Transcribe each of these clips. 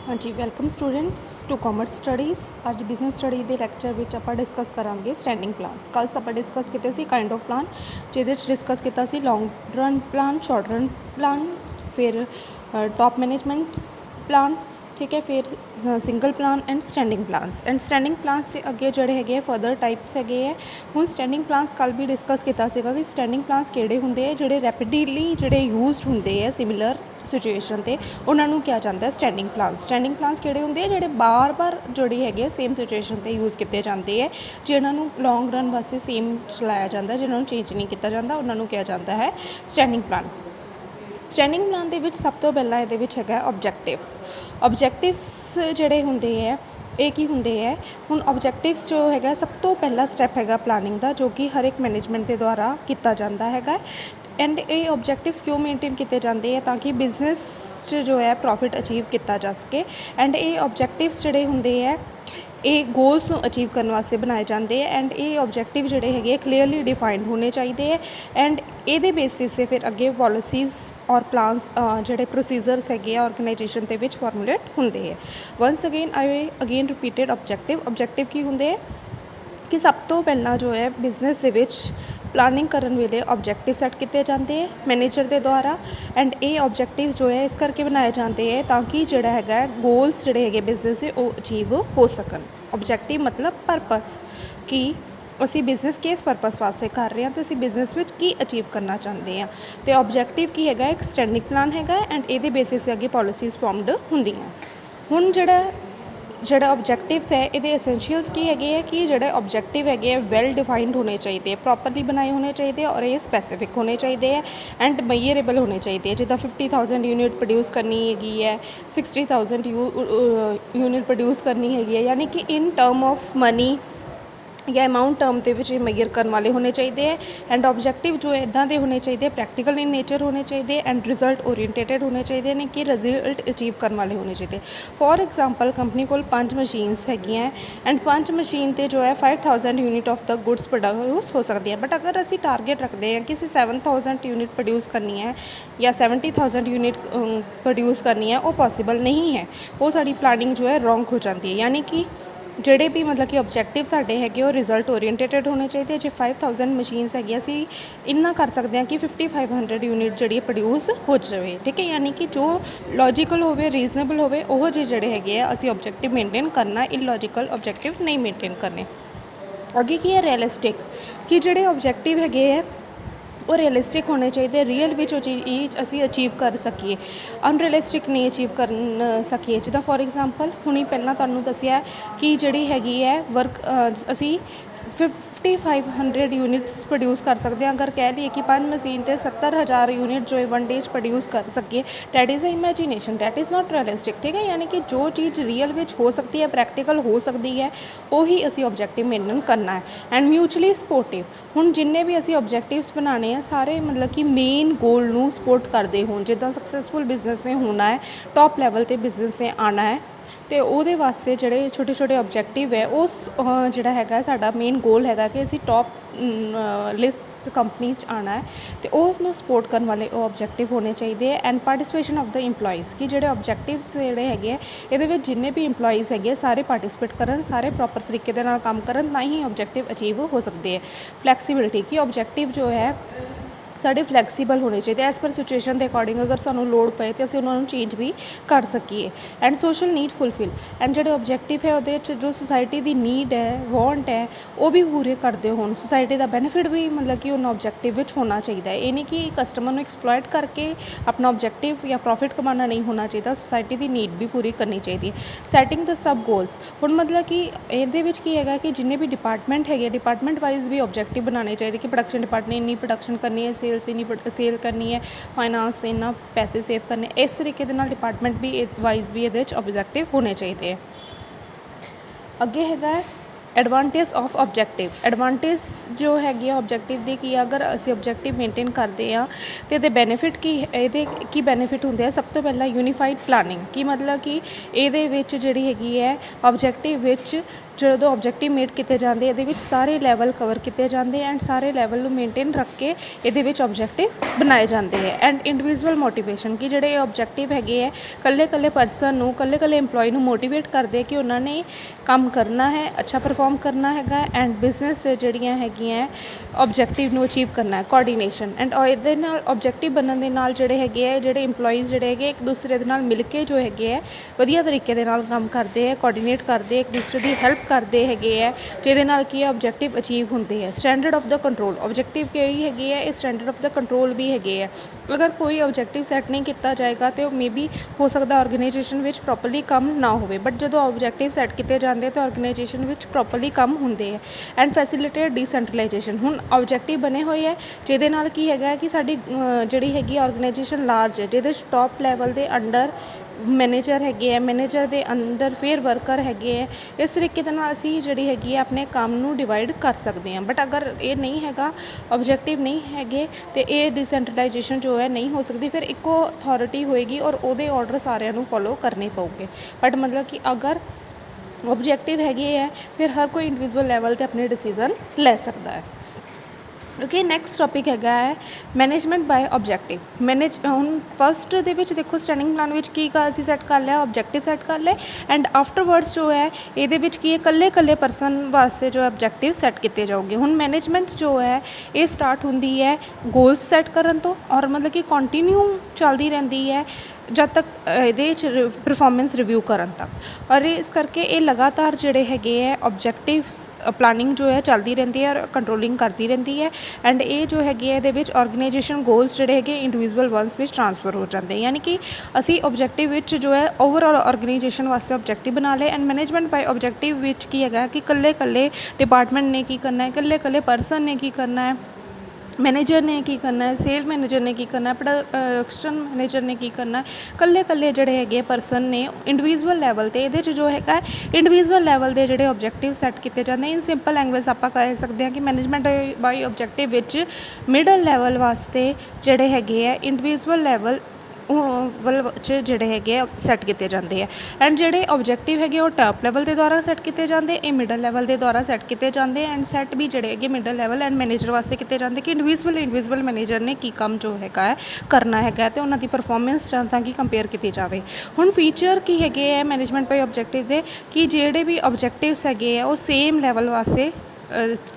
हाँ जी, welcome students to commerce studies. अज बिजनेस स्टडी के लैक्चर में आप डिस्कस करांगे स्टैंडिंग प्लान्स। कल आप डिस्कस किए काइंड ऑफ प्लान जिहदे डिस्कस किया long run plan, short run plan, फिर टॉप मैनेजमेंट प्लान, ठीक है, फिर single plan and standing plans के अगे जोड़े है फर्दर टाइप्स है। हुण स्टैंडिंग प्लान्स कल भी डिस्कस किया कि स्टैंडिंग प्लान्स किहड़े हुंदे है जिहड़े रैपिडली जिहड़े यूज्ड हुंदे है सिमिलर सिचुएशन ते उन्होंने क्या जाता है स्टैंडिंग प्लान्स किहड़े हुंदे है जिहड़े बार बार जोड़ी है सेम सिचुएशन ते यूज़ किए जाते हैं, जिन्होंने लॉन्ग रन वास्ते सेम चलाया जाता है, जिन्होंने चेंज नहीं किया जाता उन्होंने क्या जाता है स्टैंडिंग प्लान के सब तो पहला ये है ऑब्जैक्टिव्स जिहड़े हुंदे है ये की हुंदे है। हुण ऑब्जैक्टिव्स जो है सब तो पहला स्टैप है प्लानिंग का, जो कि हर एक मैनेजमेंट के द्वारा किया जाता है। एंड ये ऑब्जैक्टिव्स क्यों मेनटेन किए जाते हैं ताकि बिजनेस जो है प्रॉफिट अचीव किया जा सके। एंड ये ऑब्जैक्टिव्स जिहड़े हुंदे है ये गोल्स को अचीव करने वास्ते बनाए जाते हैं। एंड ये ऑब्जैक्टिव जोड़े है क्लीयरली डिफाइंड होने चाहिए। एंड ये बेसिस से फिर अगे पॉलिसीज़ और प्लान्स जोड़े प्रोसीजर्स है ऑर्गेनाइजेशन के फॉर्मूलेट होंगे है। वंस अगेन रिपीटेड ऑब्जैक्टिव की होंगे है कि सब तो पहला जो है बिजनेस के प्लानिंग करने वेले ऑब्जैक्टिव सैट किए जाते हैं मैनेजर के द्वारा। एंड ये ऑब्जैक्टिव जो है इस करके बनाए जाते हैं ताकि जोड़ा है गोल्स जोड़े है बिजनेस से वो अचीव हो सकन। ऑब्जैक्टिव मतलब परपस कि असी बिजनेस किस परपस वास्ते कर रहे हैं तो असी बिजनेस में की अचीव करना चाहते हैं। तो ऑब्जैक्टिव की है एक स्टैंडिंग प्लान है एंड ये बेसिस से अगे पॉलिसीज़ फॉर्मड होंदियां। हुण जोड़ा ऑब्जैक्टिव्स है ये एसेंशियल्स की है कि जोड़े ऑब्जैक्टिव है वैल डिफाइंड होने चाहिए, प्रॉपरली बनाए होने चाहिए और ये स्पैसीफिक होने चाहिए एंड मेजरेबल होने चाहिए। जिदा 50,000 यूनिट प्रोड्यूस करनी है 60,000 यूनिट प्रोड्यूस करनी है, यानी कि इन टर्म ऑफ मनी या अमाउंट टर्म के मेजर करने वाले होने चाहिए। एंड ऑब्जैक्टिव जो इदा के होने चाहिए प्रैक्टिकल इन नेचर होने चाहिए एंड रिजल्ट ओरिएंटेड होने चाहिए, यानी कि रिजल्ट अचीव करने वाले होने चाहिए। फॉर एग्जांपल कंपनी को 5 मशीन्स है एंड 5 मशीन पर जो है 5,000 unit of the goods produce हो सकती है। बट अगर असी टारगेट रखते हैं कि 7,000 यूनिट प्रोड्यूस करनी है या 70,000 यूनिट प्रोड्यूस करनी है, वो पॉसिबल नहीं है, वो साड़ी प्लानिंग जो है रॉन्ग हो जाती है। यानी कि जोड़े भी मतलब कि ऑब्जैक्टिव साढ़े है वो रिजल्ट ओरिएंटेड होने चाहिए। जो 5,000 मशीन्स है असी इन्ना कर सकते हैं कि 5,500 यूनिट जी प्रोड्यूस हो जाए, ठीक है। यानी कि जो लॉजिकल हो रीजनेबल हो जोड़े है असी ऑब्जैक्टिव मेनटेन करना, इलॉजिकल ऑब्जैक्टिव नहीं मेनटेन करने। अगे की है रियलिस्टिक कि जोड़े ऑब्जैक्टिव है वो रियलिस्टिक होने चाहिए, रियल विच चीज़ असी अचीव कर सकीए, अनरियलिस्टिक नहीं अचीव कर सकीए। जिदा फॉर एग्जांपल हुणी पहला तुहानूं दसिया कि जिहड़ी हैगी है वर्क असी 5,500 यूनिट्स प्रोड्यूस कर सकते हैं। अगर कह लिए कि 5 मशीन से 70,000 यूनिट जो है वन डे प्रोड्यूस कर सकिए, that is a imagination, that is not realistic, ठीक है। यानी कि जो चीज़ रियल विच हो सकती है प्रैक्टिकल हो सकती है वही असी ऑब्जैक्टिव मेनटेन करना है। एंड म्यूचुअली सपोर्टिव हुण जिन्ने भी असी ऑब्जैक्टिव्स बनाने हैं सारे मतलब कि मेन गोल नूं सपोर्ट करते हो। जिद्दां सक्सैसफुल बिजनेस ने होना है, टॉप लैवल ते बिजनेस ने आना है, तो वो वास्ते जोड़े छोटे छोटे ऑब्जैक्टिव है उस जोड़ा है साडा मेन गोल है कि असी टॉप लिस्ट कंपनी आना है, तो उसनों सपोर्ट करने वाले ऑब्जैक्टिव होने चाहिए। एंड पार्टिसिपेशन ऑफ द इंप्लॉइज़ कि जोड़े ऑब्जैक्टिव्स जोड़े है ये जिन्ने भी इंप्लॉइज़ है सारे पार्टिसिपेट करन, सारे प्रॉपर तरीके दे नाल काम करन, ना ही ऑब्जैक्टिव अचीव हो सकते हैं। फ्लैक्सीबिलिटी कि ऑब्जैक्टिव जो है साढ़े फ्लैक्सीबल होने चाहिए एज़ पर सिचुएशन के अकॉर्डिंग, अगर सानू लोड़ पे तो असीं उन्होंने चेंज भी कर सकीए। And social need fulfil and जो ऑब्जैक्टिव है वो जो सोसाइटी की नीड है वॉन्ट है वो भी पूरे करते हो, सोसाइटी का बेनीफिट भी मतलब कि उन्होंने ऑब्जैक्टिव में होना चाहिए। ये नहीं कि कस्टमर को एक्सप्लॉयट करके अपना ऑब्जैक्टिव या प्रॉफिट कमाना नहीं होना चाहिए, सोसाइटी की नीड भी पूरी करनी चाहिए। सैटिंग द सब गोल्स हुण मतलब कि ये है कि जिन्हें भी डिपार्टमेंट है डिपार्टमेंट वाइज भी ऑब्जैक्टिव बनाने चाहिए कि प्रोडक्शन डिपार्टमेंट ने इन्नी प्रोडक्शन करनी है, सेल्स इन्नी सेल करनी है, फाइनांस ने इन्ना पैसे सेव करने, इस तरीके डिपार्टमेंट भी वाइज भी ये ऑब्जैक्टिव होने चाहिए। अगे है एडवांटेज ऑफ ऑब्जैक्टिव। एडवांटेज जो है ऑब्जैक्टिव दी की अगर असी ऑब्जैक्टिव मेनटेन करते हैं तो ये बेनीफिट की बेनीफिट होंगे। सब तो पहला यूनीफाइड प्लानिंग कि मतलब कि ये जी हैगी है ऑब्जैक्टिव ਜਦੋਂ ਆਬਜੈਕਟਿਵ ਮੀਟ ਕੀਤੇ ਜਾਂਦੇ ਇਹਦੇ ਵਿੱਚ ਸਾਰੇ ਲੈਵਲ ਕਵਰ ਕੀਤੇ ਜਾਂਦੇ ਐਂਡ ਸਾਰੇ ਲੈਵਲ ਨੂੰ ਮੇਨਟੇਨ ਰੱਖ ਕੇ ਇਹਦੇ ਵਿੱਚ ਆਬਜੈਕਟਿਵ ਬਣਾਏ ਜਾਂਦੇ ਹੈ। ਐਂਡ ਇੰਡੀਵਿਜੂਅਲ ਮੋਟੀਵੇਸ਼ਨ ਕਿ ਜਿਹੜੇ ਆਬਜੈਕਟਿਵ ਹੈਗੇ ਹੈ ਇਕੱਲੇ ਪਰਸਨ ਨੂੰ ਇਕੱਲੇ EMPLOYE ਨੂੰ ਮੋਟੀਵੇਟ ਕਰਦੇ ਕਿ ਉਹਨਾਂ ਨੇ ਕੰਮ ਕਰਨਾ ਹੈ, ਅੱਛਾ ਪਰਫਾਰਮ ਕਰਨਾ ਹੈਗਾ ਐਂਡ ਬਿਜ਼ਨਸ ਦੇ ਜਿਹੜੀਆਂ ਹੈਗੀਆਂ ਆਬਜੈਕਟਿਵ ਨੂੰ ਅਚੀਵ ਕਰਨਾ ਹੈ। ਕੋਆਰਡੀਨੇਸ਼ਨ ਐਂਡ ਇਹਦੇ ਨਾਲ ਆਬਜੈਕਟਿਵ ਬਣਨ ਦੇ ਨਾਲ ਜਿਹੜੇ ਹੈਗੇ ਹੈ ਜਿਹੜੇ EMPLOYEਜ਼ ਜਿਹੜੇ ਹੈਗੇ ਇੱਕ ਦੂਸਰੇ ਦੇ ਨਾਲ ਮਿਲ ਕੇ ਜੋ ਹੈਗੇ ਹੈ ਵਧੀਆ ਤਰੀਕੇ ਦੇ ਨਾਲ ਕੰਮ ਕਰਦੇ ਹੈ, ਕੋਆਰਡੀਨੇਟ ਕਰਦੇ ਇੱਕ ਦੂਸਰੇ ਦੀ ਹੈਲਪ ਕਰਦੇ ਹੈਗੇ ਹੈ, ਜਿਹਦੇ ਨਾਲ ਕੀ ਆਬਜੈਕਟਿਵ ਅਚੀਵ ਹੁੰਦੇ ਹੈ। Standard of the control objective ਕਈ ਹੈਗੇ ਹੈ, ਇਹ ਸਟੈਂਡਰਡ ਆਫ ਦਾ ਕੰਟਰੋਲ ਵੀ ਹੈਗੇ ਹੈ। ਅਗਰ ਕੋਈ ਆਬਜੈਕਟਿਵ ਸੈੱਟ ਨਹੀਂ ਕੀਤਾ ਜਾਏਗਾ ਤਾਂ ਉਹ ਮੇਬੀ ਹੋ ਸਕਦਾ ਆਰਗੇਨਾਈਜੇਸ਼ਨ ਵਿੱਚ ਪ੍ਰੋਪਰਲੀ ਕੰਮ ਨਾ ਹੋਵੇ, ਬਟ ਜਦੋਂ ਆਬਜੈਕਟਿਵ ਸੈੱਟ ਕੀਤੇ ਜਾਂਦੇ ਤਾਂ ਆਰਗੇਨਾਈਜੇਸ਼ਨ ਵਿੱਚ ਪ੍ਰੋਪਰਲੀ ਕੰਮ ਹੁੰਦੇ ਹੈ। ਐਂਡ ਫੈਸਿਲਿਟੇਟ ਡੀਸੈਂਟਰਲਾਈਜੇਸ਼ਨ ਹੁਣ ਆਬਜੈਕਟਿਵ ਬਣੇ ਹੋਏ ਹੈ ਜਿਹਦੇ ਨਾਲ ਕੀ ਹੈਗਾ ਕਿ ਸਾਡੀ ਜਿਹੜੀ ਹੈਗੀ ਆਰਗੇਨਾਈਜੇਸ਼ਨ ਲਾਰਜ ਹੈ, ਜਿਹਦੇ 'ਚ ਟੌਪ ਲੈਵਲ ਦੇ ਅੰਡਰ ਮੈਨੇਜਰ ਹੈਗੇ ਹੈ, ਮੈਨੇਜਰ ਦੇ ਅੰਦਰ ਫਿਰ ਵਰਕਰ ਹੈਗੇ ਹੈ। ਇਸ ਤਰੀਕੇ ਦੇ ਨਾਲ ਅਸੀਂ ਜਿਹੜੀ ਹੈਗੀ ਹੈ ਆਪਣੇ ਕੰਮ ਨੂੰ ਡਿਵਾਈਡ ਕਰ ਸਕਦੇ ਹਾਂ। ਬਟ ਅਗਰ ਇਹ ਨਹੀਂ ਹੈਗਾ ਆਬਜੈਕਟਿਵ ਨਹੀਂ ਹੈਗੇ ਅਤੇ ਇਹ ਡੀਸੈਂਟਰਲਾਈਜੇਸ਼ਨ ਜੋ ਹੈ ਨਹੀਂ ਹੋ ਸਕਦੀ, ਫਿਰ ਇੱਕੋ ਅਥੋਰਿਟੀ ਹੋਏਗੀ ਔਰ ਉਹਦੇ ਆਰਡਰ ਸਾਰਿਆਂ ਨੂੰ ਫੋਲੋ ਕਰਨੇ ਪਊਗੇ। ਬਟ ਮਤਲਬ ਕਿ ਅਗਰ ਆਬਜੈਕਟਿਵ ਹੈਗੇ ਹੈ ਫਿਰ ਹਰ ਕੋਈ ਇੰਡੀਵਿਜੂਅਲ ਲੈਵਲ 'ਤੇ ਆਪਣੇ ਡਿਸੀਜ਼ਨ ਲੈ ਸਕਦਾ ਹੈ। ਓਕੇ, ਨੈਕਸਟ ਟੋਪਿਕ ਹੈਗਾ ਹੈ ਮੈਨੇਜਮੈਂਟ ਬਾਏ ਆਬਜੈਕਟਿਵ। ਹੁਣ ਫਸਟ ਦੇ ਵਿੱਚ ਦੇਖੋ ਸਟੈਂਡਿੰਗ ਪਲਾਨ ਵਿੱਚ ਕੀ ਅਸੀਂ ਸੈੱਟ ਕਰ ਲਿਆ, ਆਬਜੈਕਟਿਵ ਸੈੱਟ ਕਰ ਲਏ ਐਂਡ ਆਫਟਰਵਰਡਸ ਜੋ ਹੈ ਇਹਦੇ ਵਿੱਚ ਕੀ ਹੈ ਇਕੱਲੇ ਪਰਸਨ ਵਾਸਤੇ ਜੋ ਆਬਜੈਕਟਿਵ ਸੈੱਟ ਕੀਤੇ ਜਾਓਗੇ। ਹੁਣ ਮੈਨੇਜਮੈਂਟ ਜੋ ਹੈ ਇਹ ਸਟਾਰਟ ਹੁੰਦੀ ਹੈ ਗੋਲਸ ਸੈੱਟ ਕਰਨ ਤੋਂ ਔਰ ਮਤਲਬ ਕਿ ਕੰਟੀਨਿਊ ਚੱਲਦੀ ਰਹਿੰਦੀ ਹੈ ਜਦ ਤੱਕ ਇਹਦੇ 'ਚ ਪਰਫੋਰਮੈਂਸ ਰਿਵਿਊ ਕਰਨ ਤੱਕ। ਔਰ ਇਸ ਕਰਕੇ ਇਹ ਲਗਾਤਾਰ ਜਿਹੜੇ ਹੈਗੇ ਹੈ ਆਬਜੈਕਟਿਵ ਪਲਾਨਿੰਗ ਜੋ ਹੈ ਚੱਲਦੀ ਰਹਿੰਦੀ ਹੈ ਔਰ ਕੰਟਰੋਲਿੰਗ ਕਰਦੀ ਰਹਿੰਦੀ ਹੈ ਐਂਡ ਇਹ ਜੋ ਹੈਗੀ ਹੈ ਇਹਦੇ ਵਿੱਚ ਆਰਗੇਨਾਈਜੇਸ਼ਨ ਗੋਲਸ ਜਿਹੜੇ ਹੈਗੇ ਇੰਡੀਵਿਜੂਅਲ ਵਨਸ ਵਿੱਚ ਟ੍ਰਾਂਸਫਰ ਹੋ ਜਾਂਦੇ, ਯਾਨੀ ਕਿ ਅਸੀਂ ਆਬਜੈਕਟਿਵ ਵਿੱਚ ਜੋ ਹੈ ਓਵਰਆਲ ਆਰਗੇਨਾਈਜੇਸ਼ਨ ਵਾਸਤੇ ਆਬਜੈਕਟਿਵ ਬਣਾ ਲਏ। ਐਂਡ ਮੈਨੇਜਮੈਂਟ ਬਾਈ ਆਬਜੈਕਟਿਵ ਵਿੱਚ ਕੀ ਹੈਗਾ ਕਿ ਇਕੱਲੇ ਡਿਪਾਰਟਮੈਂਟ ਨੇ ਕੀ ਕਰਨਾ ਹੈ, ਇਕੱਲੇ ਪਰਸਨ ਨੇ ਕੀ ਕਰਨਾ ਹੈ, ਮੈਨੇਜਰ ਨੇ ਕੀ ਕਰਨਾ ਹੈ, ਸੇਲ ਮੈਨੇਜਰ ਨੇ ਕੀ ਕਰਨਾ ਹੈ, ਪ੍ਰੋਡਕਸ਼ਨ ਮੈਨੇਜਰ ਨੇ ਕੀ ਕਰਨਾ ਹੈ, ਇਕੱਲੇ ਜਿਹੜੇ ਹੈਗੇ ਪਰਸਨ ਨੇ ਇੰਡੀਵਿਜੂਅਲ ਲੈਵਲ 'ਤੇ ਇਹਦੇ 'ਚ ਜੋ ਹੈਗਾ ਇੰਡੀਵਿਜੂਅਲ ਲੈਵਲ ਦੇ ਜਿਹੜੇ ਆਬਜੈਕਟਿਵ ਸੈੱਟ ਕੀਤੇ ਜਾਂਦੇ। ਇਨ ਸਿੰਪਲ ਲੈਂਗੁਏਜ ਆਪਾਂ ਕਹਿ ਸਕਦੇ ਹਾਂ ਕਿ ਮੈਨੇਜਮੈਂਟ ਬਾਈ ਆਬਜੈਕਟਿਵ ਵਿੱਚ ਮਿਡਲ ਲੈਵਲ ਵਾਸਤੇ ਜਿਹੜੇ ਹੈਗੇ ਹੈ ਇੰਡੀਵਿਜੂਅਲ ਲੈਵਲ ਵੱਲ 'ਚ ਜਿਹੜੇ ਹੈਗੇ ਆ ਸੈੱਟ ਕੀਤੇ ਜਾਂਦੇ ਆ ਐਂਡ ਜਿਹੜੇ ਆਬਜੈਕਟਿਵ ਹੈਗੇ ਉਹ ਟਾਪ ਲੈਵਲ ਦੇ ਦੁਆਰਾ ਸੈੱਟ ਕੀਤੇ ਜਾਂਦੇ, ਇਹ ਮਿਡਲ ਲੈਵਲ ਦੇ ਦੁਆਰਾ ਸੈੱਟ ਕੀਤੇ ਜਾਂਦੇ ਐਂਡ ਸੈੱਟ ਵੀ ਜਿਹੜੇ ਹੈਗੇ ਮਿਡਲ ਲੈਵਲ ਐਂਡ ਮੈਨੇਜਰ ਵਾਸਤੇ ਕੀਤੇ ਜਾਂਦੇ ਕਿ ਇੰਡੀਵਿਜੂਅਲ ਮੈਨੇਜਰ ਨੇ ਕੀ ਕੰਮ ਜੋ ਹੈਗਾ ਹੈ ਕਰਨਾ ਹੈਗਾ ਅਤੇ ਉਹਨਾਂ ਦੀ ਪਰਫੋਰਮੈਂਸ ਜਾਂ ਤਾਂ ਕਿ ਕੰਪੇਅਰ ਕੀਤੀ ਜਾਵੇ। ਹੁਣ ਫੀਚਰ ਕੀ ਹੈਗੇ ਹੈ ਮੈਨੇਜਮੈਂਟ ਬਾਈ ਆਬਜੈਕਟਿਵ ਦੇ ਕਿ ਜਿਹੜੇ ਵੀ ਆਬਜੈਕਟਿਵਸ ਹੈਗੇ ਆ ਉਹ ਸੇਮ ਲੈਵਲ ਵਾਸਤੇ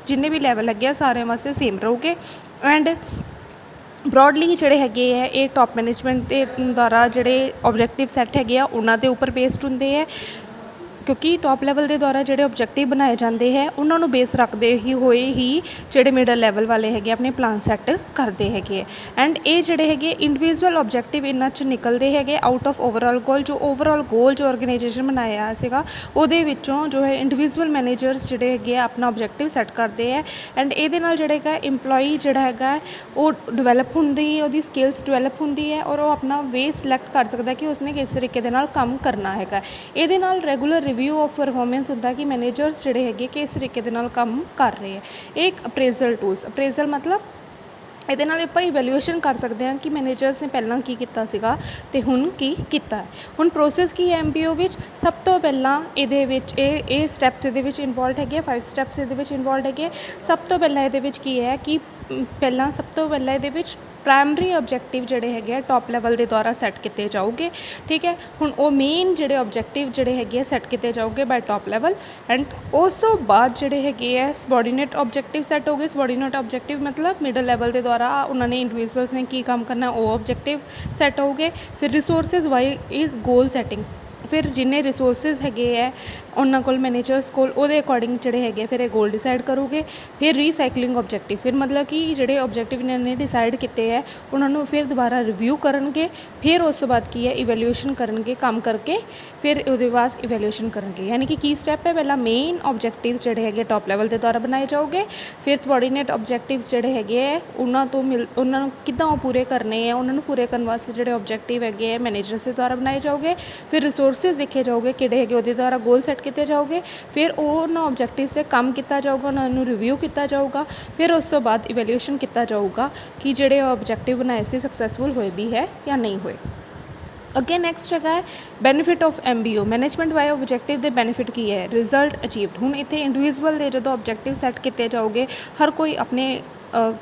ਜਿੰਨੇ ਵੀ ਲੈਵਲ ਹੈਗੇ ਆ ਸਾਰਿਆਂ ਵਾਸਤੇ ਸੇਮ ਰਹੂਗੇ ਐਂਡ ਬਰੋਡਲੀ ਜਿਹੜੇ ਹੈਗੇ ਹੈ ਇਹ ਟੋਪ ਮੈਨੇਜਮੈਂਟ ਦੇ ਦੁਆਰਾ ਜਿਹੜੇ ਆਬਜੈਕਟਿਵ ਸੈੱਟ ਹੈਗੇ ਆ ਉਹਨਾਂ ਦੇ ਉੱਪਰ ਬੇਸਡ ਹੁੰਦੇ ਹੈ, ਕਿਉਂਕਿ ਟੋਪ ਲੈਵਲ ਦੇ ਦੁਆਰਾ ਜਿਹੜੇ ਆਬਜੈਕਟਿਵ ਬਣਾਏ ਜਾਂਦੇ ਹੈ ਉਹਨਾਂ ਨੂੰ ਬੇਸ ਰੱਖਦੇ ਹੋਏ ਹੀ ਜਿਹੜੇ ਮਿਡਲ ਲੈਵਲ ਵਾਲੇ ਹੈਗੇ ਆਪਣੇ ਪਲਾਨ ਸੈੱਟ ਕਰਦੇ ਹੈਗੇ ਐਂਡ ਇਹ ਜਿਹੜੇ ਹੈਗੇ ਇੰਡੀਵਿਜੂਅਲ ਆਬਜੈਕਟਿਵ ਇਹਨਾਂ 'ਚ ਨਿਕਲਦੇ ਹੈਗੇ ਆਊਟ ਆਫ ਓਵਰਆਲ ਗੋਲ। ਜੋ ਓਵਰਆਲ ਗੋਲ ਜੋ ਆਰਗੇਨਾਈਜੇਸ਼ਨ ਬਣਾਇਆ ਸੀਗਾ ਉਹਦੇ ਵਿੱਚੋਂ ਜੋ ਹੈ ਇੰਡੀਵਿਜੂਅਲ ਮੈਨੇਜਰਸ ਜਿਹੜੇ ਹੈਗੇ ਆ ਆਪਣਾ ਆਬਜੈਕਟਿਵ ਸੈੱਟ ਕਰਦੇ ਹੈ ਐਂਡ ਇਹਦੇ ਨਾਲ ਜਿਹੜਾ ਹੈਗਾ EMPLOYE ਜਿਹੜਾ ਹੈਗਾ ਉਹ ਡਿਵੈਲਪ ਹੁੰਦੀ ਹੈ, ਉਹਦੀ ਸਕਿੱਲਸ ਡਿਵੈਲਪ ਹੁੰਦੀ ਹੈ ਔਰ ਉਹ ਆਪਣਾ ਵੇ ਸਿਲੈਕਟ ਕਰ ਸਕਦਾ ਕਿ ਉਸਨੇ ਕਿਸ ਤਰੀਕੇ ਦੇ ਨਾਲ ਕੰਮ ਕਰਨਾ ਹੈਗਾ। ਇਹਦੇ ਨਾਲ ਰੈਗੂਲਰ ਰਿਵਿਊ ਆਫ ਪਰਫੋਰਮੈਂਸ ਹੁੰਦਾ ਕਿ ਮੈਨੇਜਰਸ ਜਿਹੜੇ ਹੈਗੇ ਕਿਸ ਤਰੀਕੇ ਦੇ ਨਾਲ ਕੰਮ ਕਰ ਰਹੇ ਹੈ। ਇਹ ਇੱਕ ਅਪਰੇਜ਼ਲ ਟੂਲਸ, ਅਪਰੇਜ਼ਲ ਮਤਲਬ ਇਹਦੇ ਨਾਲ ਆਪਾਂ ਇਵੈਲੂਏਸ਼ਨ ਕਰ ਸਕਦੇ ਹਾਂ ਕਿ ਮੈਨੇਜਰਸ ਨੇ ਪਹਿਲਾਂ ਕੀ ਕੀਤਾ ਸੀਗਾ ਅਤੇ ਹੁਣ ਕੀ ਕੀਤਾ ਹੈ। ਹੁਣ ਪ੍ਰੋਸੈਸ ਕੀ ਹੈ MBO ਵਿੱਚ, ਸਭ ਤੋਂ ਪਹਿਲਾਂ ਇਹਦੇ ਵਿੱਚ ਇਹ ਸਟੈਪਸ ਇਹਦੇ ਵਿੱਚ ਇਨਵੋਲਵਡ ਹੈਗੇ, 5 ਸਟੈਪਸ ਇਹਦੇ ਵਿੱਚ ਇਨਵੋਲਵਡ ਹੈਗੇ। ਸਭ ਤੋਂ ਪਹਿਲਾਂ ਇਹਦੇ ਵਿੱਚ ਕੀ ਹੈ ਕਿ ਸਭ ਤੋਂ ਪਹਿਲਾਂ ਇਹਦੇ ਵਿੱਚ ਪ੍ਰਾਇਮਰੀ ਆਬਜੈਕਟਿਵ ਜਿਹੜੇ ਹੈਗੇ ਆ ਟੋਪ ਲੈਵਲ ਦੇ ਦੁਆਰਾ ਸੈੱਟ ਕੀਤੇ ਜਾਊਗੇ, ਠੀਕ ਹੈ। ਹੁਣ ਉਹ ਮੇਨ ਜਿਹੜੇ ਆਬਜੈਕਟਿਵ ਜਿਹੜੇ ਹੈਗੇ ਆ ਸੈੱਟ ਕੀਤੇ ਜਾਊਗੇ ਬਾਏ ਟੋਪ ਲੈਵਲ ਐਂਡ ਉਸ ਤੋਂ ਬਾਅਦ ਜਿਹੜੇ ਹੈਗੇ ਆ ਸਬੋਰਡੀਨੇਟ ਆਬਜੈਕਟਿਵ ਸੈੱਟ ਹੋ ਗਏ। ਸਬੋਰਡੀਨੇਟ ਆਬਜੈਕਟਿਵ ਮਤਲਬ ਮਿਡਲ ਲੈਵਲ ਦੇ ਦੁਆਰਾ ਉਹਨਾਂ ਨੇ ਇੰਡੀਵਿਜੂਅਲਸ ਨੇ ਕੀ ਕੰਮ ਕਰਨਾ ਉਹ ਆਬਜੈਕਟਿਵ ਸੈੱਟ ਹੋਊਗੇ। ਫਿਰ ਰਿਸੋਰਸਿਸ ਵਾਈਜ਼ ਗੋਲ ਸੈਟਿੰਗ, ਫਿਰ ਜਿੰਨੇ ਰਿਸੋਰਸਿਸ ਹੈਗੇ ਹੈ ਉਹਨਾਂ ਕੋਲ ਮੈਨੇਜਰਸ ਕੋਲ ਉਹਦੇ ਅਕੋਰਡਿੰਗ ਜਿਹੜੇ ਹੈਗੇ ਫਿਰ ਇਹ ਗੋਲ ਡਿਸਾਈਡ ਕਰੂਗੇ। ਫਿਰ ਰੀਸਾਈਕਲਿੰਗ ਆਬਜੈਕਟਿਵ, ਫਿਰ ਮਤਲਬ ਕਿ ਜਿਹੜੇ ਆਬਜੈਕਟਿਵ ਇਹਨਾਂ ਨੇ ਡਿਸਾਈਡ ਕੀਤੇ ਹੈ ਉਹਨਾਂ ਨੂੰ ਫਿਰ ਦੁਬਾਰਾ ਰਿਵਿਊ ਕਰਨਗੇ। ਫਿਰ ਉਸ ਤੋਂ ਬਾਅਦ ਕੀ ਹੈ ਇਵੈਲੂਏਸ਼ਨ ਕਰਨਗੇ, ਕੰਮ ਕਰਕੇ ਫਿਰ ਉਹਦੇ ਬਾਅਦ ਇਵੈਲੂਏਸ਼ਨ ਕਰਨਗੇ। ਯਾਨੀ ਕਿ ਕੀ ਸਟੈਪ ਹੈ, ਪਹਿਲਾਂ ਮੇਨ ਆਬਜੈਕਟਿਵ ਜਿਹੜੇ ਹੈਗੇ ਟੋਪ ਲੈਵਲ ਦੇ ਦੁਆਰਾ ਬਣਾਏ ਜਾਓਗੇ। ਫਿਰ ਸਬੋਰਡੀਨੇਟ ਆਬਜੈਕਟਿਵਸ ਜਿਹੜੇ ਹੈਗੇ ਹੈ ਉਹਨਾਂ ਨੂੰ ਕਿੱਦਾਂ ਉਹ ਪੂਰੇ ਕਰਨੇ ਆ, ਉਹਨਾਂ ਨੂੰ ਪੂਰੇ ਕਰਨ ਵਾਸਤੇ ਜਿਹੜੇ ਆਬਜੈਕਟਿਵ ਹੈਗੇ ਹੈ ਮੈਨੇਜਰਸ ਦੇ ਦੁਆਰਾ ਬਣਾਏ ਜਾਓਗੇ। ਫਿਰ ਰਿਸੋਰਸਿਸ ਦੇਖੇ ਜਾਓਗੇ ਕਿਹੜੇ ਹੈਗੇ ਉਹਦੇ ਦੁਆਰਾ ਗੋਲ ਸੈੱਟ ਕੀਤੇ ਜਾਓਗੇ। ਫਿਰ ਉਹਨਾਂ ਆਬਜੈਕਟਿਵ 'ਤੇ ਕੰਮ ਕੀਤਾ ਜਾਊਗਾ, ਉਹਨਾਂ ਨੂੰ ਰਿਵਿਊ ਕੀਤਾ ਜਾਊਗਾ। ਫਿਰ ਉਸ ਤੋਂ ਬਾਅਦ ਇਵੈਲੂਏਸ਼ਨ ਕੀਤਾ ਜਾਊਗਾ ਕਿ ਜਿਹੜੇ ਆਬਜੈਕਟਿਵ ਬਣਾਏ ਸੀ ਸਕਸੈਸਫੁਲ ਹੋਏ ਵੀ ਹੈ ਜਾਂ ਨਹੀਂ ਹੋਏ। ਅੱਗੇ ਨੈਕਸਟ ਹੈਗਾ ਹੈ benefit of MBO management by objective ਦੇ ਬੈਨੀਫਿਟ ਕੀ ਹੈ ਰਿਜ਼ਲਟ ਅਚੀਵਡ। ਹੁਣ ਇੱਥੇ ਇੰਡੀਵਿਜੂਅਲ ਦੇ ਜਦੋਂ ਆਬਜੈਕਟਿਵ ਸੈੱਟ ਕੀਤੇ ਜਾਓਗੇ ਹਰ ਕੋਈ ਆਪਣੇ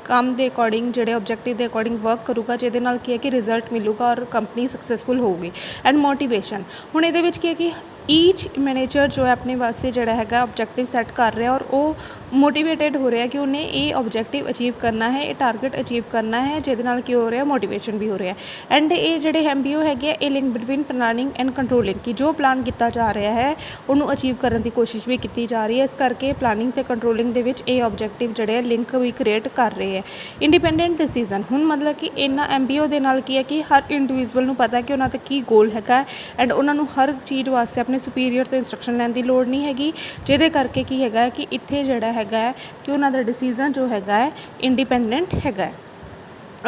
ਕੰਮ ਦੇ ਅਕੋਰਡਿੰਗ ਜਿਹੜੇ ਆਬਜੈਕਟਿਵ ਦੇ ਅਕੋਰਡਿੰਗ ਵਰਕ ਕਰੂਗਾ ਜਿਹਦੇ ਨਾਲ ਕੀ ਹੈ ਕਿ ਰਿਜ਼ਲਟ ਮਿਲੂਗਾ ਔਰ ਕੰਪਨੀ ਸਕਸੈਸਫੁਲ ਹੋਊਗੀ। ਐਂਡ ਮੋਟੀਵੇਸ਼ਨ ਹੁਣ ਇਹਦੇ ਵਿੱਚ ਕੀ ਹੈ ਕਿ ਈਚ ਮੈਨੇਜਰ ਜੋ ਹੈ ਆਪਣੇ ਵਾਸਤੇ ਜਿਹੜਾ ਹੈਗਾ ਆਬਜੈਕਟਿਵ ਸੈੱਟ ਕਰ ਰਿਹਾ ਔਰ ਉਹ ਮੋਟੀਵੇਟਿਡ ਹੋ ਰਿਹਾ ਕਿ ਉਹਨੇ ਇਹ ਆਬਜੈਕਟਿਵ ਅਚੀਵ ਕਰਨਾ ਹੈ ਇਹ ਟਾਰਗੇਟ ਅਚੀਵ ਕਰਨਾ ਹੈ ਜਿਹਦੇ ਨਾਲ ਕੀ ਹੋ ਰਿਹਾ ਮੋਟੀਵੇਸ਼ਨ ਵੀ ਹੋ ਰਿਹਾ। ਐਂਡ ਇਹ ਜਿਹੜੇ MBO ਹੈਗੇ ਇਹ link between planning and controlling ਕਿ ਜੋ ਪਲਾਨ ਕੀਤਾ ਜਾ ਰਿਹਾ ਹੈ ਉਹਨੂੰ ਅਚੀਵ ਕਰਨ ਦੀ ਕੋਸ਼ਿਸ਼ ਵੀ ਕੀਤੀ ਜਾ ਰਹੀ ਹੈ। ਇਸ ਕਰਕੇ ਪਲਾਨਿੰਗ ਅਤੇ ਕੰਟਰੋਲਿੰਗ ਦੇ ਵਿੱਚ ਇਹ ਆਬਜੈਕਟਿਵ ਜਿਹੜੇ ਲਿੰਕ ਵੀ ਕ੍ਰੀਏਟ ਕਰ ਰਹੇ ਹੈ। ਇੰਡੀਪੈਂਡੈਂਟ ਡਿਸੀਜ਼ਨ ਹੁਣ ਮਤਲਬ ਕਿ ਇਹਨਾਂ MBO ਦੇ ਨਾਲ ਕੀ ਹੈ ਕਿ ਹਰ ਇੰਡੀਵਿਜੂਅਲ ਨੂੰ ਪਤਾ ਕਿ ਉਹਨਾਂ ਦਾ ਕੀ ਗੋਲ ਹੈਗਾ ਐਂਡ ਉਹਨਾਂ ਨੂੰ ਹਰ ਚੀਜ਼ ਵਾਸਤੇ ਆਪਣੇ ਸੁਪੀਰੀਅਰ ਤੋਂ ਇੰਸਟਰਕਸ਼ਨ ਲੈਣ ਦੀ ਲੋੜ ਨਹੀਂ ਹੈਗੀ ਜਿਹਦੇ ਕਰਕੇ ਕੀ ਹੈਗਾ ਕਿ ਇੱਥੇ ਜਿਹੜਾ ਹੈਗਾ ਹੈ ਕਿ ਉਹਨਾਂ ਦਾ ਡਿਸੀਜ਼ਨ ਜੋ ਹੈਗਾ ਹੈ ਇੰਡੀਪੈਂਡੈਂਟ ਹੈਗਾ।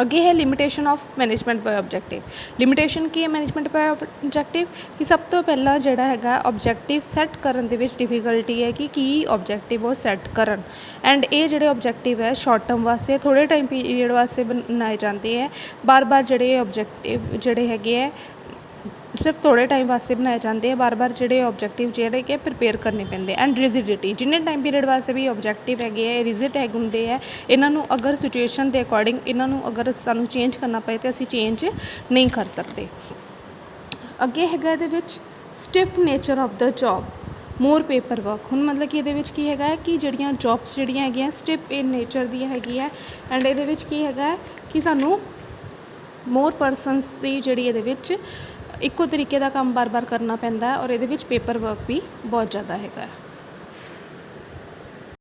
ਅੱਗੇ ਹੈ limitation of management by objective. Limitation ਕੀ ਹੈ ਮੈਨੇਜਮੈਂਟ ਬਾਏ ਆਬਜੈਕਟਿਵ ਕਿ ਸਭ ਤੋਂ ਪਹਿਲਾਂ ਜਿਹੜਾ ਹੈਗਾ ਆਬਜੈਕਟਿਵ ਸੈੱਟ ਕਰਨ ਦੇ ਵਿੱਚ ਡਿਫੀਕਲਟੀ ਹੈ ਕਿ ਕੀ ਆਬਜੈਕਟਿਵ ਉਹ ਸੈੱਟ ਕਰਨ। ਐਂਡ ਇਹ ਜਿਹੜੇ ਆਬਜੈਕਟਿਵ ਹੈ ਸ਼ਾਰਟ ਟਰਮ ਵਾਸਤੇ ਥੋੜ੍ਹੇ ਟਾਈਮ ਪੀਰੀਅਡ ਵਾਸਤੇ ਬਣਾਏ ਜਾਂਦੇ ਹੈ ਬਾਰ-ਬਾਰ ਜਿਹੜੇ ਆਬਜੈਕਟਿਵ ਜਿਹੜੇ ਹੈਗੇ ਹੈ ਸਿਰਫ ਥੋੜ੍ਹੇ ਟਾਈਮ ਵਾਸਤੇ ਬਣਾਏ ਜਾਂਦੇ ਆ ਬਾਰ-ਬਾਰ ਜਿਹੜੇ ਆਬਜੈਕਟਿਵ ਜਿਹੜੇ ਕਿ ਪ੍ਰਿਪੇਅਰ ਕਰਨੇ ਪੈਂਦੇ ਐਂਡ ਰਿਜਿਡਿਟੀ ਜਿੰਨੇ ਟਾਈਮ ਪੀਰੀਅਡ ਵਾਸਤੇ ਵੀ ਆਬਜੈਕਟਿਵ ਹੈਗੇ ਹੈ ਰਿਜਿਡ ਹੈਗੇ ਹੁੰਦੇ ਹੈ ਇਹਨਾਂ ਨੂੰ ਅਗਰ ਸਿਚੁਏਸ਼ਨ ਦੇ ਅਕੋਰਡਿੰਗ ਇਹਨਾਂ ਨੂੰ ਅਗਰ ਸਾਨੂੰ ਚੇਂਜ ਕਰਨਾ ਪਏ ਤਾਂ ਅਸੀਂ ਚੇਂਜ ਨਹੀਂ ਕਰ ਸਕਦੇ। ਅੱਗੇ ਹੈਗਾ ਇਹਦੇ ਵਿੱਚ stiff nature of the job more paper work. ਹੁਣ ਮਤਲਬ ਕਿ ਇਹਦੇ ਵਿੱਚ ਕੀ ਹੈਗਾ ਕਿ ਜਿਹੜੀਆਂ ਜੋਬਸ ਜਿਹੜੀਆਂ ਹੈਗੀਆਂ ਸਟਿਫ ਇਨ ਨੇਚਰ ਦੀਆਂ ਹੈਗੀਆਂ ਐਂਡ ਇਹਦੇ ਵਿੱਚ ਕੀ ਹੈਗਾ ਕਿ ਸਾਨੂੰ ਮੋਰ ਪਰਸਨਸ ਦੀ ਜਿਹੜੀ ਇਹਦੇ ਵਿੱਚ ਇੱਕੋ ਤਰੀਕੇ ਦਾ ਕੰਮ ਬਾਰ-ਬਾਰ ਕਰਨਾ ਪੈਂਦਾ ਔਰ ਇਹਦੇ ਵਿੱਚ ਪੇਪਰ ਵਰਕ ਵੀ ਬਹੁਤ ਜ਼ਿਆਦਾ ਹੈਗਾ।